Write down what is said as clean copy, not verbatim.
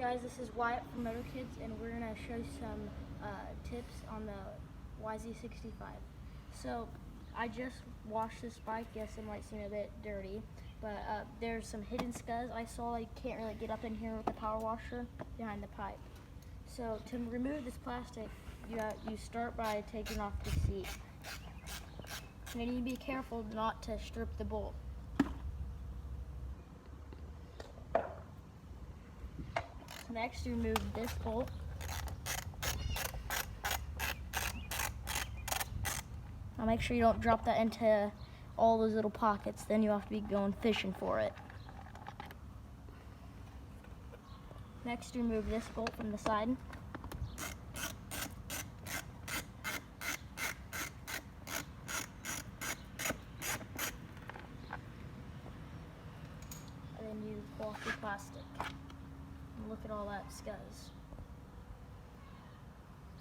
Guys, this is Wyatt from Moto Kids, and we're going to show you some tips on the YZ65. So, I just washed this bike. Yes, it might seem a bit dirty, but there's some hidden scuds I saw. You can't really get up in here with the power washer behind the pipe. So, to remove this plastic, you start by taking off the seat. And you need to be careful not to strip the bolt. Next, you remove this bolt. Now make sure you don't drop that into all those little pockets, then you have to be going fishing for it. Next, you remove this bolt from the side. And then you pull off the plastic. And look at all that scuzz.